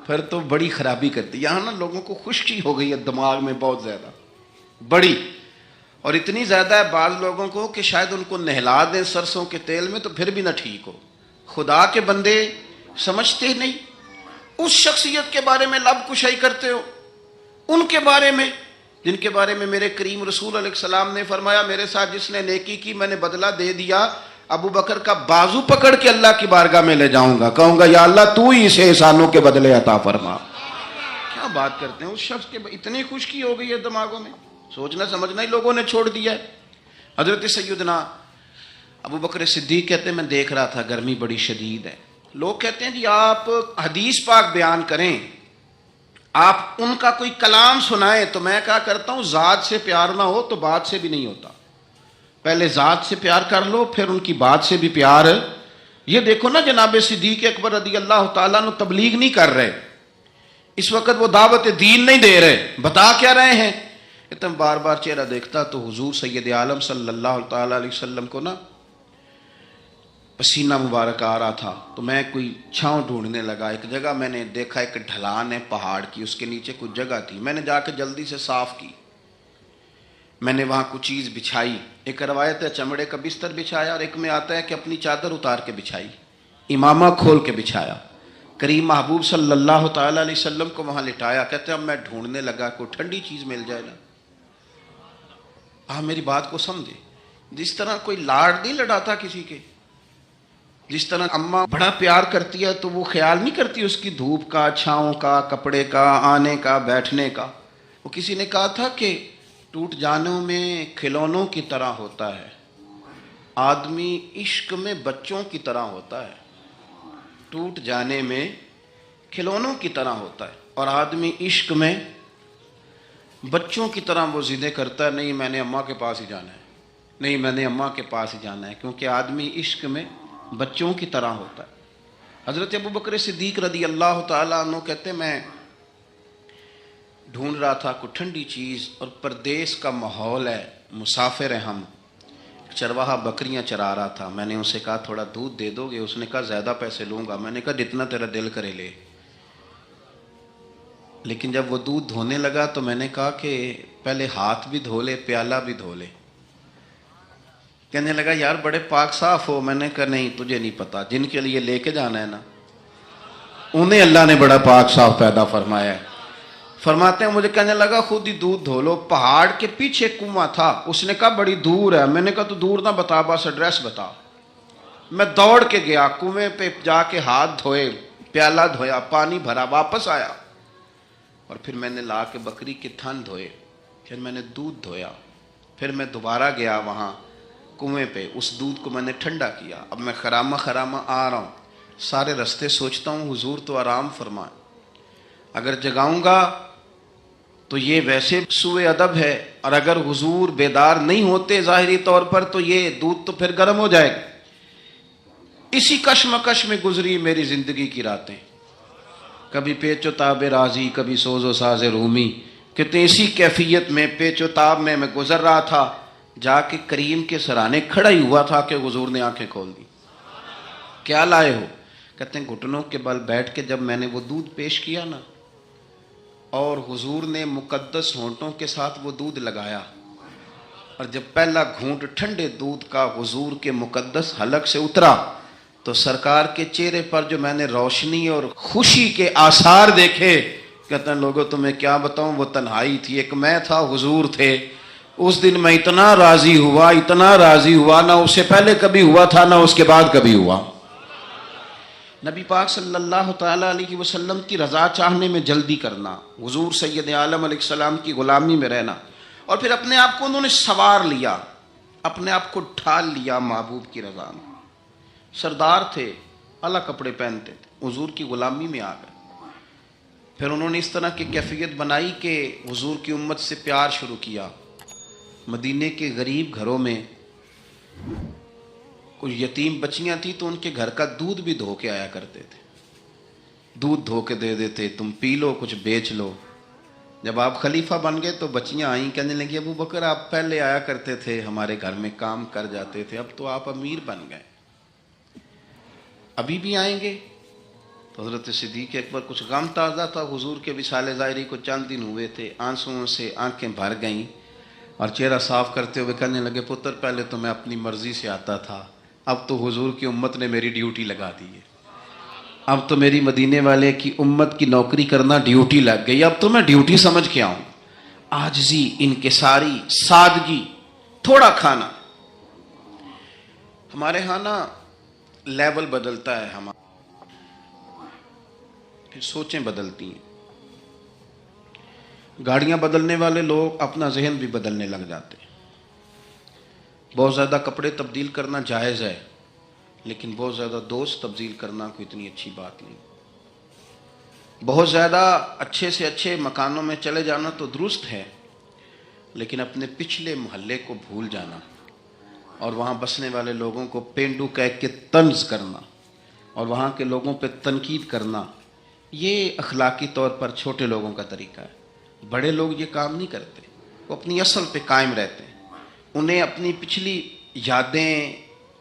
پھر تو بڑی خرابی کرتی ہے. یہاں نا لوگوں کو خشکی ہو گئی ہے دماغ میں بہت زیادہ, بڑی, اور اتنی زیادہ ہے بعض لوگوں کو کہ شاید ان کو نہلا دیں سرسوں کے تیل میں تو پھر بھی نہ ٹھیک ہو. خدا کے بندے سمجھتے نہیں, اس شخصیت کے بارے میں لب کشائی کرتے ہو, ان کے بارے میں جن کے بارے میں میرے کریم رسول علیہ السلام نے فرمایا میرے ساتھ جس نے نیکی کی میں نے بدلہ دے دیا, ابو بکر کا بازو پکڑ کے اللہ کی بارگاہ میں لے جاؤں گا, کہوں گا یا اللہ تو ہی اسے احسانوں کے بدلے عطا فرما. کیا بات کرتے ہیں, اس شخص کے اتنی خشکی ہو گئی ہے دماغوں میں, سوچنا سمجھنا ہی لوگوں نے چھوڑ دیا ہے. حضرت سیدنا ابو بکر صدیق کہتے ہیں میں دیکھ رہا تھا گرمی بڑی شدید ہے. لوگ کہتے ہیں جی آپ حدیث پاک بیان کریں, آپ ان کا کوئی کلام سنائیں, تو میں کہا کرتا ہوں ذات سے پیار نہ ہو تو بات سے بھی نہیں ہوتا. پہلے ذات سے پیار کر لو، پھر ان کی بات سے بھی پیار. یہ دیکھو نا جناب صدیق اکبر رضی اللہ تعالیٰ عنہ تبلیغ نہیں کر رہے اس وقت، وہ دعوت دین نہیں دے رہے، بتا کیا رہے ہیں. اتنا بار بار چہرہ دیکھتا تو حضور سید عالم صلی اللہ تعالیٰ علیہ وسلم کو نا پسینہ مبارک آ رہا تھا، تو میں کوئی چھاؤں ڈھونڈنے لگا. ایک جگہ میں نے دیکھا، ایک ڈھلان ہے پہاڑ کی، اس کے نیچے کچھ جگہ تھی، میں نے جا کے جلدی سے صاف کی. میں نے وہاں کچھ چیز بچھائی. ایک روایت ہے چمڑے کا بستر بچھایا، اور ایک میں آتا ہے کہ اپنی چادر اتار کے بچھائی، امامہ کھول کے بچھایا. کریم محبوب صلی اللہ تعالیٰ علیہ وسلم کو وہاں لٹایا. کہتے ہیں اب میں ڈھونڈنے لگا کوئی ٹھنڈی چیز مل جائے نا. آپ میری بات کو سمجھے، جس طرح کوئی لاڑ نہیں لڑاتا کسی کے، جس طرح اماں بڑا پیار کرتی ہے تو وہ خیال نہیں کرتی اس کی دھوپ کا، چھاؤں کا، کپڑے کا، آنے کا، بیٹھنے کا. وہ کسی نے کہا تھا کہ ٹوٹ جانوں میں کھلونوں کی طرح ہوتا ہے، آدمی عشق میں بچوں کی طرح ہوتا ہے. ٹوٹ جانے میں کھلونوں کی طرح ہوتا ہے، اور آدمی عشق میں بچوں کی طرح وہ ضدیں کرتا ہے. نہیں میں نے اماں کے پاس ہی جانا ہے، نہیں میں نے اماں کے پاس ہی جانا ہے، کیونکہ آدمی عشق میں بچوں کی طرح ہوتا ہے. حضرت ابوبکر صدیق رضی اللہ تعالیٰ عنہ کہتے میں ڈھونڈ رہا تھا کوئی ٹھنڈی چیز، اور پردیس کا ماحول ہے، مسافر ہیں ہم. چرواہا بکریاں چرا رہا تھا. میں نے اسے کہا تھوڑا دودھ دے دو گے؟ اس نے کہا زیادہ پیسے لوں گا. میں نے کہا جتنا تیرا دل کرے لے. لیکن جب وہ دودھ دھونے لگا تو میں نے کہا کہ پہلے ہاتھ بھی دھو لے، پیالہ بھی دھو لے. کہنے لگا یار بڑے پاک صاف ہو. میں نے کہا نہیں تجھے نہیں پتا، جن کے لیے لے کے جانا ہے نا انہیں اللہ نے بڑا پاک صاف پیدا فرمایا ہے. فرماتے ہیں مجھے کہنے لگا خود ہی دودھ دھو لو. پہاڑ کے پیچھے کنواں تھا. اس نے کہا بڑی دور ہے. میں نے کہا تو دور نہ بتا، بس ایڈریس بتا. میں دوڑ کے گیا کنویں پہ، جا کے ہاتھ دھوئے، پیالہ دھویا، پانی بھرا، واپس آیا، اور پھر میں نے لا کے بکری کے تھن دھوئے، پھر میں نے دودھ دھویا، پھر میں دوبارہ گیا وہاں کنویں پہ، اس دودھ کو میں نے ٹھنڈا کیا. اب میں خرامہ خرامہ آ رہا ہوں، سارے رستے سوچتا ہوں حضور تو آرام فرمائے، اگر جگاؤں گا تو یہ ویسے سوء ادب ہے، اور اگر حضور بیدار نہیں ہوتے ظاہری طور پر تو یہ دودھ تو پھر گرم ہو جائے گا. اسی کشمکش میں گزری میری زندگی کی راتیں، کبھی پیچ و تاب رازی، کبھی سوز و ساز رومی. کہتے اسی کیفیت میں پیچ و تاب میں گزر رہا تھا. جا کے کریم کے سرانے کھڑا ہی ہوا تھا کہ حضور نے آنکھیں کھول دی. کیا لائے ہو؟ کہتے ہیں گھٹنوں کے بل بیٹھ کے جب میں نے وہ دودھ پیش کیا نا، اور حضور نے مقدس ہونٹوں کے ساتھ وہ دودھ لگایا، اور جب پہلا گھونٹ ٹھنڈے دودھ کا حضور کے مقدس حلق سے اترا تو سرکار کے چہرے پر جو میں نے روشنی اور خوشی کے آثار دیکھے، کہتے ہیں لوگوں تمہیں کیا بتاؤں، وہ تنہائی تھی، ایک میں تھا، حضور تھے. اس دن میں اتنا راضی ہوا، اتنا راضی ہوا، نہ اس سے پہلے کبھی ہوا تھا نہ اس کے بعد کبھی ہوا. نبی پاک صلی اللہ تعالیٰ علیہ وسلم کی رضا چاہنے میں جلدی کرنا، حضور سید عالم علیہ السلام کی غلامی میں رہنا، اور پھر اپنے آپ کو انہوں نے سوار لیا، اپنے آپ کو ڈھال لیا محبوب کی رضا میں. سردار تھے، اعلیٰ کپڑے پہنتے تھے، حضور کی غلامی میں آ گئے. پھر انہوں نے اس طرح کی کیفیت بنائی کہ حضور کی امت سے پیار شروع کیا. مدینے کے غریب گھروں میں کچھ یتیم بچیاں تھیں تو ان کے گھر کا دودھ بھی دھو کے آیا کرتے تھے، دودھ دھو کے دے دیتے، تم پی لو کچھ بیچ لو. جب آپ خلیفہ بن گئے تو بچیاں آئیں، کہنے لگی ابو بکر آپ پہلے آیا کرتے تھے ہمارے گھر میں کام کر جاتے تھے، اب تو آپ امیر بن گئے، ابھی بھی آئیں گے؟ تو حضرت صدیق اکبر کچھ غم تازہ تھا، حضور کے وصال ظاہری کو چند دن ہوئے تھے، آنسوؤں سے آنکھیں بھر گئیں، اور چہرہ صاف کرتے ہوئے کہنے لگے پتر پہلے تو میں اپنی مرضی سے آتا تھا، اب تو حضور کی امت نے میری ڈیوٹی لگا دی ہے، اب تو میری مدینے والے کی امت کی نوکری کرنا ڈیوٹی لگ گئی، اب تو میں ڈیوٹی سمجھ کے آؤں. عاجزی، انکساری، سادگی، تھوڑا کھانا. ہمارے ہاں نا لیول بدلتا ہے، ہمارا پھر سوچیں بدلتی ہیں. گاڑیاں بدلنے والے لوگ اپنا ذہن بھی بدلنے لگ جاتے ہیں. بہت زیادہ کپڑے تبدیل کرنا جائز ہے، لیکن بہت زیادہ دوست تبدیل کرنا کوئی اتنی اچھی بات نہیں. بہت زیادہ اچھے سے اچھے مکانوں میں چلے جانا تو درست ہے، لیکن اپنے پچھلے محلے کو بھول جانا، اور وہاں بسنے والے لوگوں کو پینڈو کہہ کے طنز کرنا اور وہاں کے لوگوں پہ تنقید کرنا، یہ اخلاقی طور پر چھوٹے لوگوں کا طریقہ ہے۔ بڑے لوگ یہ کام نہیں کرتے، وہ اپنی اصل پہ قائم رہتے ہیں، انہیں اپنی پچھلی یادیں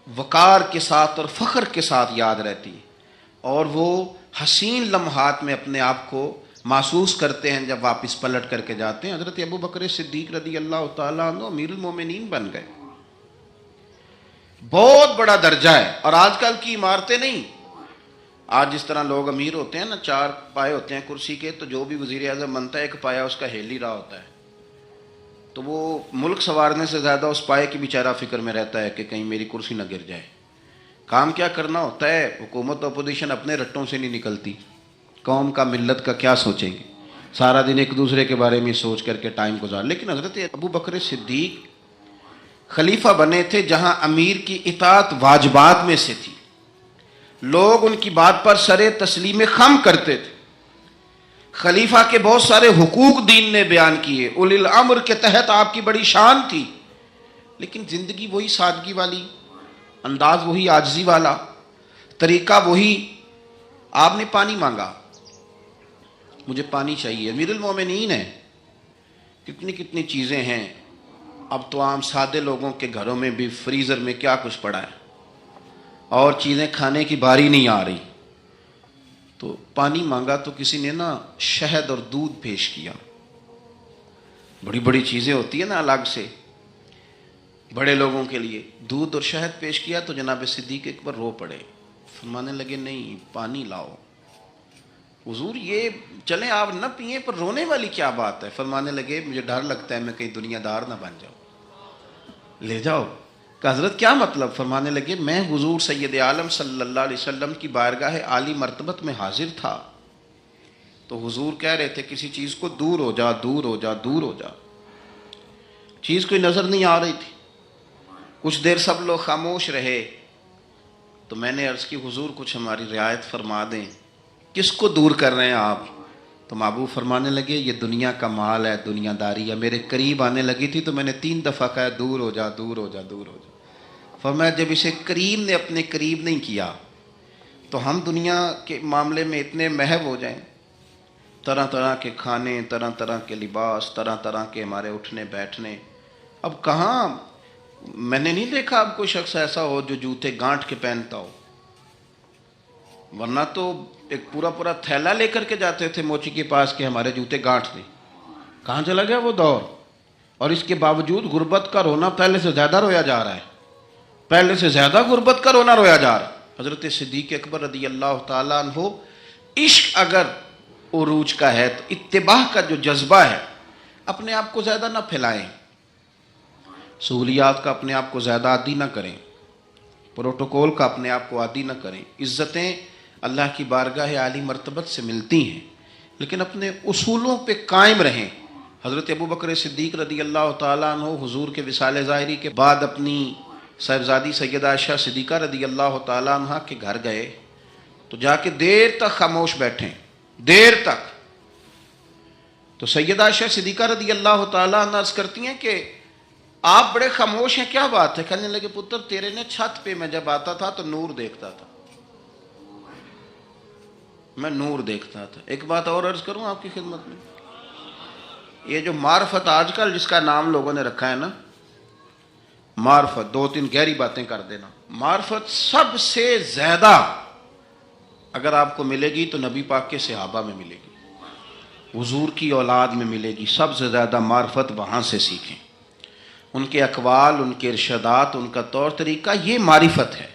وقار کے ساتھ اور فخر کے ساتھ یاد رہتی ہیں، اور وہ حسین لمحات میں اپنے آپ کو محسوس کرتے ہیں جب واپس پلٹ کر کے جاتے ہیں۔ حضرت ابو بکر صدیق رضی اللہ تعالیٰ عنہ امیر المومنین بن گئے، بہت بڑا درجہ ہے۔ اور آج کل کی عمارتیں نہیں، آج جس طرح لوگ امیر ہوتے ہیں نا، 4 پائے ہوتے ہیں کرسی کے، تو جو بھی وزیر اعظم بنتا ہے ایک پایا اس کا ہل ہی رہا ہوتا ہے، تو وہ ملک سنوارنے سے زیادہ اس پائے کی بیچارہ فکر میں رہتا ہے کہ کہیں میری کرسی نہ گر جائے۔ کام کیا کرنا ہوتا ہے، حکومت اپوزیشن اپنے رٹوں سے نہیں نکلتی، قوم کا ملت کا کیا سوچیں گے، سارا دن ایک دوسرے کے بارے میں سوچ کر کے ٹائم گزار۔ لیکن حضرت ابو بکر صدیق خلیفہ بنے تھے جہاں امیر کی اطاعت واجبات میں سے تھی، لوگ ان کی بات پر سر تسلیم خم کرتے تھے۔ خلیفہ کے بہت سارے حقوق دین نے بیان کیے، اولی الامر کے تحت آپ کی بڑی شان تھی، لیکن زندگی وہی سادگی والی، انداز وہی عاجزی والا، طریقہ وہی۔ آپ نے پانی مانگا، مجھے پانی چاہیے، امیر المومنین ہے، کتنی کتنی چیزیں ہیں، اب تو عام سادے لوگوں کے گھروں میں بھی فریزر میں کیا کچھ پڑا ہے اور چیزیں کھانے کی باری نہیں آ رہی، تو پانی مانگا تو کسی نے نا شہد اور دودھ پیش کیا، بڑی بڑی چیزیں ہوتی ہیں نا الگ سے بڑے لوگوں کے لیے، دودھ اور شہد پیش کیا تو جناب صدیق اکبر رو پڑے، فرمانے لگے نہیں پانی لاؤ۔ حضور یہ چلیں آپ نہ پئیں پر رونے والی کیا بات ہے؟ فرمانے لگے مجھے ڈر لگتا ہے میں کہیں دنیا دار نہ بن جاؤں، لے جاؤ۔ کہ حضرت کیا مطلب؟ فرمانے لگے میں حضور سید عالم صلی اللہ علیہ وسلم کی بارگاہ عالی مرتبت میں حاضر تھا، تو حضور کہہ رہے تھے کسی چیز کو دور ہو جا، دور ہو جا، دور ہو جا، چیز کوئی نظر نہیں آ رہی تھی، کچھ دیر سب لوگ خاموش رہے، تو میں نے عرض کی حضور کچھ ہماری رعایت فرما دیں، کس کو دور کر رہے ہیں آپ؟ تو محبوب فرمانے لگے یہ دنیا کا مال ہے، دنیا داری ہے، میرے قریب آنے لگی تھی تو میں نے 3 دفعہ کہا دور ہو جا، دور ہو جا، دور ہو جا۔ فرمایا جب اسے کریم نے اپنے قریب نہیں کیا تو ہم دنیا کے معاملے میں اتنے محو ہو جائیں، طرح طرح کے کھانے، طرح طرح کے لباس، طرح طرح کے ہمارے اٹھنے بیٹھنے، اب کہاں میں نے نہیں دیکھا اب کوئی شخص ایسا ہو جو جوتے گانٹھ کے پہنتا ہو، ورنہ تو ایک پورا پورا تھیلا لے کر کے جاتے تھے موچی کے پاس کہ ہمارے جوتے گانٹھ دیں۔ کہاں چلا گیا وہ دور؟ اور اس کے باوجود غربت کا رونا پہلے سے زیادہ رویا جا رہا ہے، پہلے سے زیادہ غربت کا رونا رویا جا رہا ہے۔ حضرت صدیق اکبر رضی اللہ تعالیٰ عنہ، عشق اگر عروج کا ہے تو اتباع کا جو جذبہ ہے، اپنے آپ کو زیادہ نہ پھیلائیں، سہولیات کا اپنے آپ کو زیادہ عادی نہ کریں، پروٹوکول کا اپنے آپ کو عادی نہ کریں۔ عزتیں اللہ کی بارگاہ عالی مرتبت سے ملتی ہیں، لیکن اپنے اصولوں پہ قائم رہیں۔ حضرت ابو بکر صدیق رضی اللہ تعالیٰ عنہ حضور کے وصال ظاہری کے بعد اپنی صاحبزادی سیدہ عائشہ صدیقہ رضی اللہ تعالیٰ عنہ کے گھر گئے تو جا کے دیر تک خاموش بیٹھیں، دیر تک۔ تو سیدہ عائشہ صدیقہ رضی اللہ تعالیٰ عنہ عرض کرتی ہیں کہ آپ بڑے خاموش ہیں، کیا بات ہے؟ کہنے لگے پتر تیرے نے چھت پہ میں جب آتا تھا تو نور دیکھتا تھا، میں نور دیکھتا تھا۔ ایک بات اور عرض کروں آپ کی خدمت میں، یہ جو معرفت آج کل جس کا نام لوگوں نے رکھا ہے نا، معرفت، 2-3 گہری باتیں کر دینا، معرفت سب سے زیادہ اگر آپ کو ملے گی تو نبی پاک کے صحابہ میں ملے گی، حضور کی اولاد میں ملے گی۔ سب سے زیادہ معرفت وہاں سے سیکھیں، ان کے اقوال، ان کے ارشادات، ان کا طور طریقہ، یہ معرفت ہے۔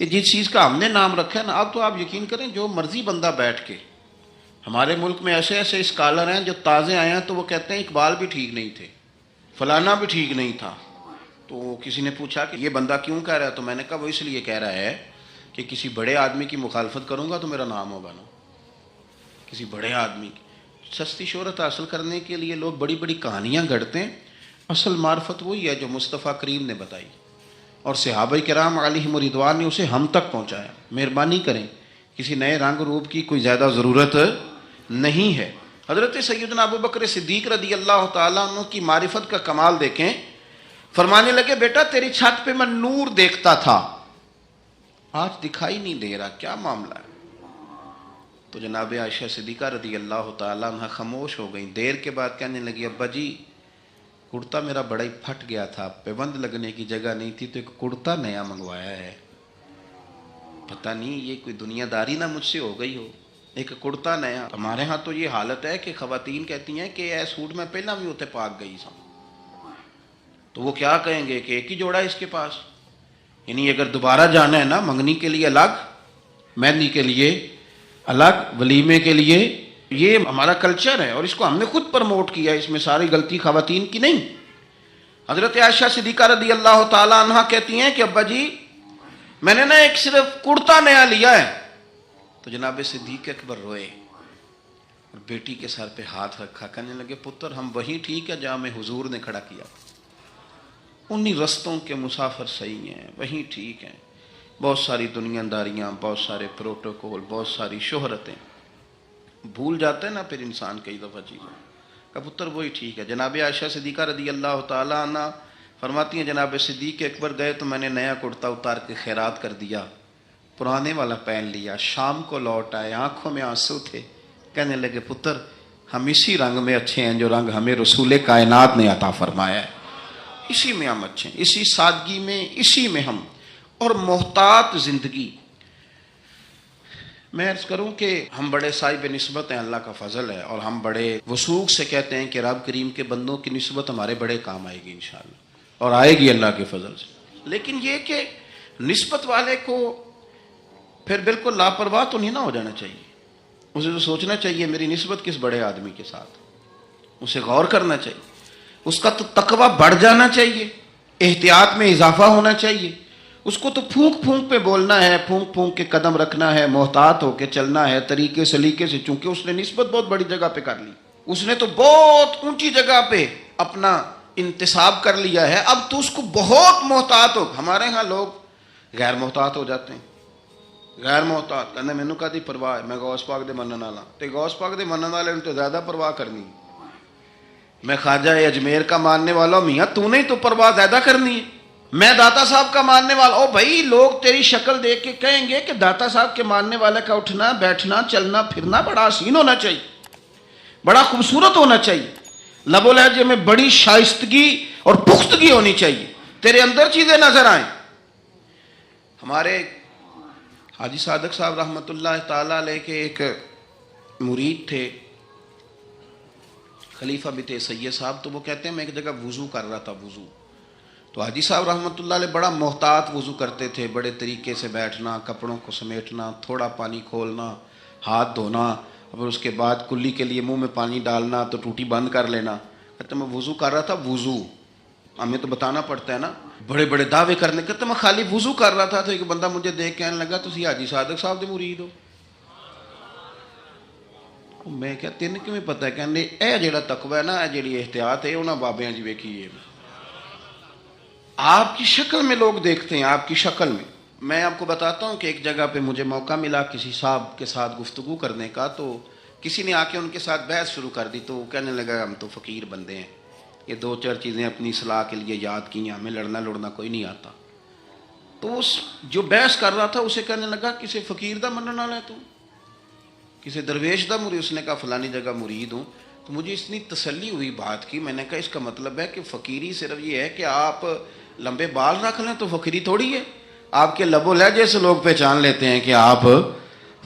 یہ جس چیز کا ہم نے نام رکھا ہے نا، اب تو آپ یقین کریں جو مرضی بندہ بیٹھ کے، ہمارے ملک میں ایسے ایسے اسکالر ہیں جو تازے آئے ہیں تو وہ کہتے ہیں اقبال بھی ٹھیک نہیں تھے، فلانا بھی ٹھیک نہیں تھا۔ تو کسی نے پوچھا کہ یہ بندہ کیوں کہہ رہا ہے؟ تو میں نے کہا وہ اس لیے کہہ رہا ہے کہ کسی بڑے آدمی کی مخالفت کروں گا تو میرا نام ہوگا نا، کسی بڑے آدمی کی سستی شہرت حاصل کرنے کے لیے لوگ بڑی بڑی کہانیاں گھڑتے ہیں۔ اصل معرفت وہی ہے جو مصطفیٰ کریم نے بتائی اور صحابہ کرام علیہم رضوان نے اسے ہم تک پہنچایا۔ مہربانی کریں، کسی نئے رنگ روپ کی کوئی زیادہ ضرورت نہیں ہے۔ حضرت سیدنا ابو بکر صدیق رضی اللہ تعالیٰ عنہ کی معرفت کا کمال دیکھیں، فرمانے لگے بیٹا تیری چھت پہ میں نور دیکھتا تھا، آج دکھائی نہیں دے رہا، کیا معاملہ ہے؟ تو جناب عائشہ صدیقہ رضی اللہ تعالیٰ عنہ خاموش ہو گئیں. دیر کے بعد کہنے لگی ابا جی کرتا میرا بڑا ہی پھٹ گیا تھا، پیبند لگنے کی جگہ نہیں تھی تو ایک کرتا نیا منگوایا ہے. پتہ نہیں یہ کوئی دنیا داری نہ مجھ سے ہو گئی ہو، ایک کرتا نیا. ہمارے ہاں تو یہ حالت ہے کہ خواتین کہتی ہیں کہ اے سوٹ میں پہلا بھی ہوتے پاک گئی سا، تو وہ کیا کہیں گے کہ ایک ہی جوڑا ہے اس کے پاس. یعنی اگر دوبارہ جانا ہے نا منگنی کے لیے الگ، مہندی کے لیے الگ، ولیمے کے لیے، یہ ہمارا کلچر ہے اور اس کو ہم نے خود پرموٹ کیا ہے، اس میں ساری غلطی خواتین کی نہیں. حضرت عائشہ صدیقہ رضی اللہ تعالی عنہا کہتی ہیں کہ ابا جی میں نے نا ایک صرف کرتا نیا لیا ہے. تو جناب صدیق اکبر روئے اور بیٹی کے سر پہ ہاتھ رکھا، کہنے لگے پتر ہم وہی ٹھیک ہے جہاں میں حضور نے کھڑا کیا، انہی رستوں کے مسافر صحیح ہیں، وہی ٹھیک ہیں. بہت ساری دنیا داریاں، بہت سارے پروٹوکول، بہت ساری شہرتیں، بھول جاتے ہیں نا پھر انسان کئی دفعہ چیزیں. کہ پتر وہی ٹھیک ہے. جناب عائشہ صدیقہ رضی اللہ تعالی عنہ فرماتی ہیں جناب صدیق اکبر گئے تو میں نے نیا کرتا اتار کے خیرات کر دیا، پرانے والا پہن لیا. شام کو لوٹ آئے، آنکھوں میں آنسو تھے. کہنے لگے پتر ہم اسی رنگ میں اچھے ہیں جو رنگ ہمیں رسول کائنات نے عطا فرمایا ہے، اسی میں ہم اچھے ہیں، اسی سادگی میں، اسی میں ہم. اور محتاط زندگی. میں عرض کروں کہ ہم بڑے صاحب نسبت ہیں، اللہ کا فضل ہے، اور ہم بڑے وثوق سے کہتے ہیں کہ رب کریم کے بندوں کی نسبت ہمارے بڑے کام آئے گی انشاءاللہ، اور آئے گی اللہ کے فضل سے. لیکن یہ کہ نسبت والے کو پھر بالکل لاپرواہ تو نہیں نہ ہو جانا چاہیے. اسے تو سوچنا چاہیے میری نسبت کس بڑے آدمی کے ساتھ، اسے غور کرنا چاہیے، اس کا تو تقویٰ بڑھ جانا چاہیے، احتیاط میں اضافہ ہونا چاہیے. اس کو تو پھونک پھونک پہ بولنا ہے، پھونک پھونک کے قدم رکھنا ہے، محتاط ہو کے چلنا ہے طریقے سلیقے سے، چونکہ اس نے نسبت بہت بڑی جگہ پہ کر لی، اس نے تو بہت اونچی جگہ پہ اپنا انتصاب کر لیا ہے. اب تو اس کو بہت محتاط ہو. ہمارے ہاں لوگ غیر محتاط ہو جاتے ہیں، غیر محتاط کہنا مینوں کدی پرواہ ہے، میں غوث پاک دے منن والا. تے غوث پاک دے منن والے نے تو زیادہ پرواہ کرنی. میں خواجہ اجمیر کا ماننے والا ہوں، میاں تو نے تو پرواہ زیادہ کرنی ہے. میں داتا صاحب کا ماننے والا. او بھائی لوگ تیری شکل دیکھ کے کہیں گے کہ داتا صاحب کے ماننے والے کا اٹھنا بیٹھنا چلنا پھرنا بڑا حسین ہونا چاہیے، بڑا خوبصورت ہونا چاہیے، لب و لہجے میں بڑی شائستگی اور پختگی ہونی چاہیے، تیرے اندر چیزیں نظر آئیں. ہمارے حاجی صادق صاحب رحمۃ اللہ تعالیٰ علیہ کے ایک مرید تھے، خلیفہ بھی تھے سید صاحب. تو وہ کہتے ہیں میں ایک جگہ وضو کر رہا تھا، وضو تو حاجی صاحب رحمۃ اللہ علیہ بڑا محتاط وضو کرتے تھے، بڑے طریقے سے بیٹھنا، کپڑوں کو سمیٹنا، تھوڑا پانی کھولنا، ہاتھ دھونا، اور اس کے بعد کلی کے لیے منہ میں پانی ڈالنا تو ٹوٹی بند کر لینا. کہتے میں وضو کر رہا تھا، وضو ہمیں تو بتانا پڑتا ہے نا، بڑے بڑے دعوے کرنے. کہتے میں خالی وضو کر رہا تھا تو ایک بندہ مجھے دیکھ کہنے لگا تسی حاجی صادق صاحب دے مرید ہو. میں کیا تین کیوں پتہ ہے؟ کہنے اے جیڑا تقوی ہے نا، اے جیڑی احتیاط ہے انہاں بابیاں جی ویکھی ہے. آپ کی شکل میں لوگ دیکھتے ہیں، آپ کی شکل میں. میں آپ کو بتاتا ہوں کہ ایک جگہ پہ مجھے موقع ملا کسی صاحب کے ساتھ گفتگو کرنے کا، تو کسی نے آ کے ان کے ساتھ بحث شروع کر دی. تو کہنے لگا ہم تو فقیر بندے ہیں، یہ دو چار چیزیں اپنی اصلاح کے لیے یاد کی ہیں، ہمیں لڑنا کوئی نہیں آتا. تو اس جو بحث کر رہا تھا اسے کہنے لگا کسی فقیر دا منن والا ہے تو، کسی درویش دا مرید؟ اس نے کہا فلانی جگہ مرید ہوں. تو مجھے اتنی تسلی ہوئی بات کی. میں نے کہا اس کا مطلب ہے کہ فقیری صرف یہ ہے کہ آپ لمبے بال رکھ لیں تو فقیری تھوڑی ہے. آپ کے لب و لہجے سے لوگ پہچان لیتے ہیں کہ آپ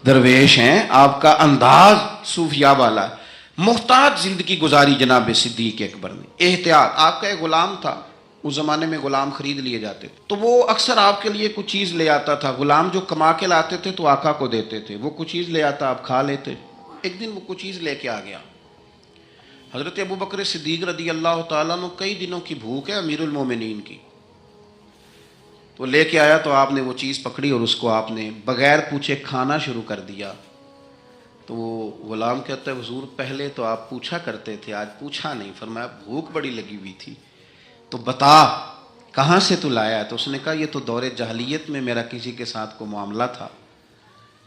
درویش ہیں، آپ کا انداز صوفیاء والا ہے. محتاط زندگی گزاری جناب صدیق اکبر نے، احتیاط. آپ کا ایک غلام تھا، اس زمانے میں غلام خرید لیے جاتے تھے، تو وہ اکثر آپ کے لیے کچھ چیز لے آتا تھا. غلام جو کما کے لاتے تھے تو آقا کو دیتے تھے، وہ کچھ چیز لے آتا، آپ کھا لیتے. ایک دن وہ کچھ چیز لے کے آ گیا. حضرت ابو بکر صدیق رضی اللہ تعالیٰ عنہ کئی دنوں کی بھوک ہے امیر المومنین کی. وہ لے کے آیا تو آپ نے وہ چیز پکڑی اور اس کو آپ نے بغیر پوچھے کھانا شروع کر دیا. تو وہ غلام کہتا ہے حضور پہلے تو آپ پوچھا کرتے تھے، آج پوچھا نہیں. فرمایا بھوک بڑی لگی ہوئی تھی تو بتا کہاں سے تو لایا؟ تو اس نے کہا یہ تو دور جاہلیت میں میرا کسی کے ساتھ کو معاملہ تھا،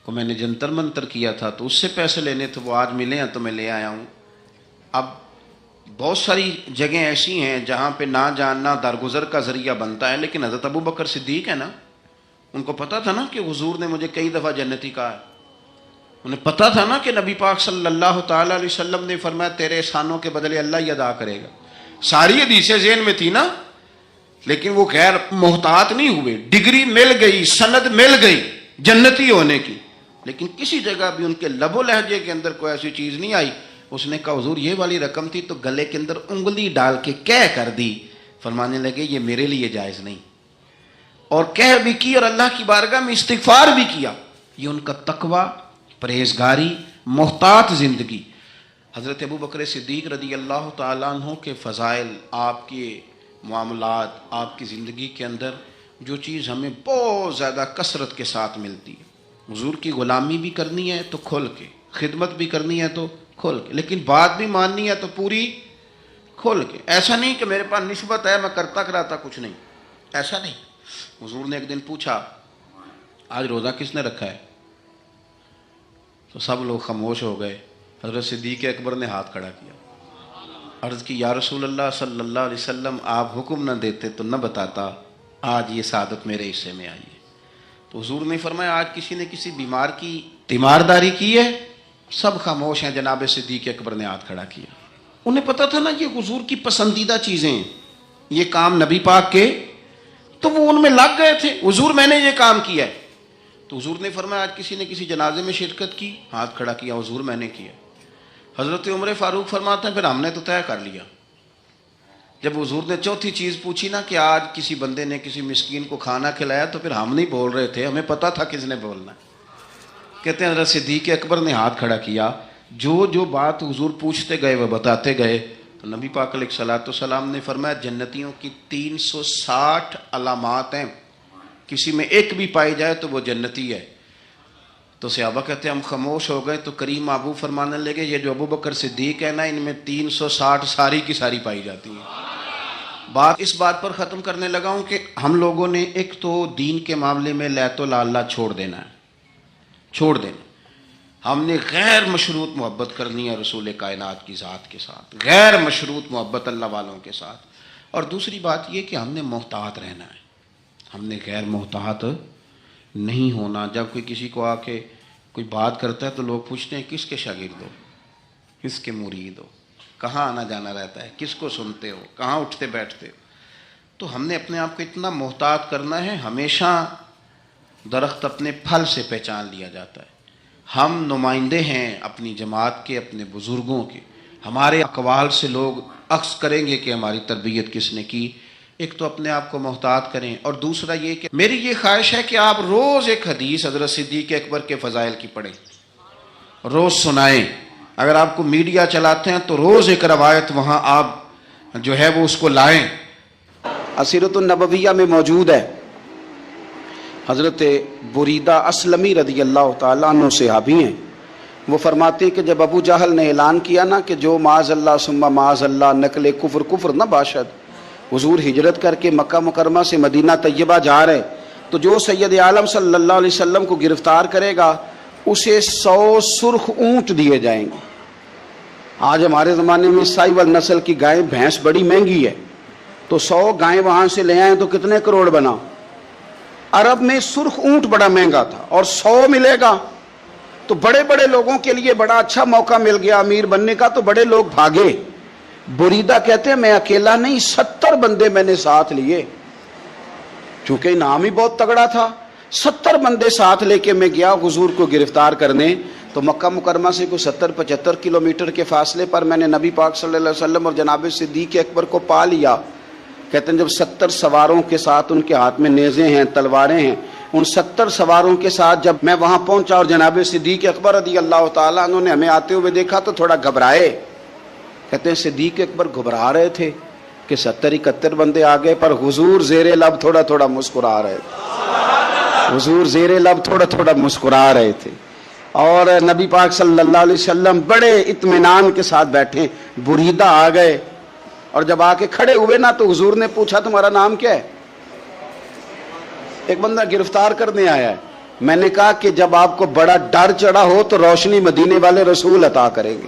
کو میں نے جنتر منتر کیا تھا تو اس سے پیسے لینے تھے، وہ آج ملے ہیں تو میں لے آیا ہوں. اب بہت ساری جگہیں ایسی ہیں جہاں پہ نہ جاننا درگزر کا ذریعہ بنتا ہے، لیکن حضرت ابو بکر صدیق ہے نا، ان کو پتا تھا نا کہ حضور نے مجھے کئی دفعہ جنتی کہا ہے، انہیں پتا تھا نا کہ نبی پاک صلی اللہ تعالی علیہ وسلم نے فرمایا تیرے احسانوں کے بدلے اللہ ہی ادا کرے گا. ساری حدیثیں ذہن میں تھی نا، لیکن وہ غیر محتاط نہیں ہوئے. ڈگری مل گئی، سند مل گئی جنتی ہونے کی، لیکن کسی جگہ بھی ان کے لب و لہجے کے اندر کوئی ایسی چیز نہیں آئی. اس نے کہا حضور یہ والی رقم تھی تو گلے کے اندر انگلی ڈال کے کہہ کر دی. فرمانے لگے یہ میرے لیے جائز نہیں، اور کہہ بھی کی اور اللہ کی بارگاہ میں استغفار بھی کیا. یہ ان کا تقوی، پرہیزگاری، محتاط زندگی. حضرت ابو بکر صدیق رضی اللہ تعالیٰ عنہ کے فضائل، آپ کے معاملات، آپ کی زندگی کے اندر جو چیز ہمیں بہت زیادہ کثرت کے ساتھ ملتی ہے. حضور کی غلامی بھی کرنی ہے تو کھول کے، خدمت بھی کرنی ہے تو کھول کے، لیکن بات بھی ماننی ہے تو پوری کھول کے. ایسا نہیں کہ میرے پاس نسبت ہے میں کرتا کراتا کچھ نہیں، ایسا نہیں. حضور نے ایک دن پوچھا آج روزہ کس نے رکھا ہے؟ تو سب لوگ خاموش ہو گئے. حضرت صدیق اکبر نے ہاتھ کھڑا کیا، عرض کی یا رسول اللہ صلی اللہ علیہ وسلم آپ حکم نہ دیتے تو نہ بتاتا، آج یہ سعادت میرے حصے میں آئی ہے. تو حضور نے فرمایا آج کسی نے کسی بیمار کی تیمارداری کی ہے؟ سب خاموش ہیں. جناب صدیق اکبر نے ہاتھ کھڑا کیا. انہیں پتا تھا نا یہ حضور کی پسندیدہ چیزیں ہیں، یہ کام نبی پاک کے، تو وہ ان میں لگ گئے تھے. حضور میں نے یہ کام کیا ہے. تو حضور نے فرمایا آج کسی نے کسی جنازے میں شرکت کی؟ ہاتھ کھڑا کیا. حضور میں نے کیا. حضرت عمر فاروق فرماتے ہیں پھر ہم نے تو طے کر لیا. جب حضور نے چوتھی چیز پوچھی نا کہ آج کسی بندے نے کسی مسکین کو کھانا کھلایا، تو پھر ہم نہیں بول رہے تھے، ہمیں پتا تھا کس نے بولنا. کہتے ہیں حضرت صدیق اکبر نے ہاتھ کھڑا کیا. جو بات حضور پوچھتے گئے وہ بتاتے گئے. تو نبی پاک علیہ الصلوۃ والسلام نے فرمایا جنتیوں کی 360 علامات ہیں، کسی میں ایک بھی پائی جائے تو وہ جنتی ہے. تو صحابہ کہتے ہیں ہم خاموش ہو گئے. تو کریم ابو فرمانے لگے یہ جو ابو بکر صدیق ہے نا، ان میں 360 ساری کی ساری پائی جاتی ہیں. بات اس بات پر ختم کرنے لگا ہوں کہ ہم لوگوں نے ایک تو دین کے معاملے میں لیت و لالا چھوڑ دینا ہے، چھوڑ دینا. ہم نے غیر مشروط محبت کرنی ہے رسول کائنات کی ذات کے ساتھ، غیر مشروط محبت اللہ والوں کے ساتھ. اور دوسری بات یہ کہ ہم نے محتاط رہنا ہے، ہم نے غیر محتاط نہیں ہونا. جب کوئی کسی کو آ کے کوئی بات کرتا ہے تو لوگ پوچھتے ہیں کس کے شاگرد ہو، کس کے مرید ہو، کہاں آنا جانا رہتا ہے، کس کو سنتے ہو، کہاں اٹھتے بیٹھتے ہو. تو ہم نے اپنے آپ کو اتنا محتاط کرنا ہے. ہمیشہ درخت اپنے پھل سے پہچان لیا جاتا ہے. ہم نمائندے ہیں اپنی جماعت کے، اپنے بزرگوں کے. ہمارے اقوال سے لوگ عکس کریں گے کہ ہماری تربیت کس نے کی. ایک تو اپنے آپ کو محتاط کریں، اور دوسرا یہ کہ میری یہ خواہش ہے کہ آپ روز ایک حدیث حضرت صدیق اکبر کے فضائل کی پڑھیں، روز سنائیں. اگر آپ کو میڈیا چلاتے ہیں تو روز ایک روایت وہاں آپ جو ہے وہ اس کو لائیں. اسیرۃ النبویہ میں موجود ہے. حضرت بریدہ اسلمی رضی اللہ تعالیٰ عنہ صحابی ہیں. وہ فرماتے ہیں کہ جب ابو جہل نے اعلان کیا نا کہ جو معاذ اللہ ثم معاذ اللہ نقل کفر نہ باشد، حضور ہجرت کر کے مکہ مکرمہ سے مدینہ طیبہ جا رہے، تو جو سید عالم صلی اللہ علیہ وسلم کو گرفتار کرے گا اسے 100 سرخ اونٹ دیے جائیں گے. آج ہمارے زمانے میں سائیول نسل کی گائے بھینس بڑی مہنگی ہے، تو 100 گائیں وہاں سے لے آئیں تو کتنے کروڑ بنا. عرب میں سرخ اونٹ بڑا مہنگا تھا، اور 100 ملے گا تو بڑے بڑے لوگوں کے لیے بڑا اچھا موقع مل گیا امیر بننے کا. تو بڑے لوگ بھاگے. بریدہ کہتے ہیں میں اکیلا نہیں، 70 بندے میں نے ساتھ لیے، چونکہ انعام ہی بہت تگڑا تھا. 70 بندے ساتھ لے کے میں گیا حضور کو گرفتار کرنے. تو مکہ مکرمہ سے کوئی 70-75 کلومیٹر کے فاصلے پر میں نے نبی پاک صلی اللہ علیہ وسلم اور جناب صدیق اکبر کو پا لیا. کہتے ہیں جب 70 سواروں کے ساتھ، ان کے ہاتھ میں نیزے ہیں، تلواریں ہیں، ان 70 سواروں کے ساتھ جب میں وہاں پہنچا اور جناب صدیق اکبر رضی اللہ تعالیٰ عنہ نے ہمیں آتے ہوئے دیکھا تو تھوڑا گھبرائے. کہتے ہیں صدیق اکبر گھبرا رہے تھے کہ 70-71 بندے آ گئے، پر حضور زیر لب تھوڑا تھوڑا مسکرا رہے تھے. حضور زیر لب تھوڑا تھوڑا مسکرا رہے تھے. اور نبی پاک صلی اللہ علیہ وسلم بڑے اطمینان کے ساتھ بیٹھے. بریدہ آ گئے اور جب آ کے کھڑے ہوئے نا تو حضور نے پوچھا تمہارا نام کیا ہے؟ ایک بندہ گرفتار کرنے آیا ہے. میں نے کہا کہ جب آپ کو بڑا ڈر چڑھا ہو تو روشنی مدینے والے رسول عطا کریں گے.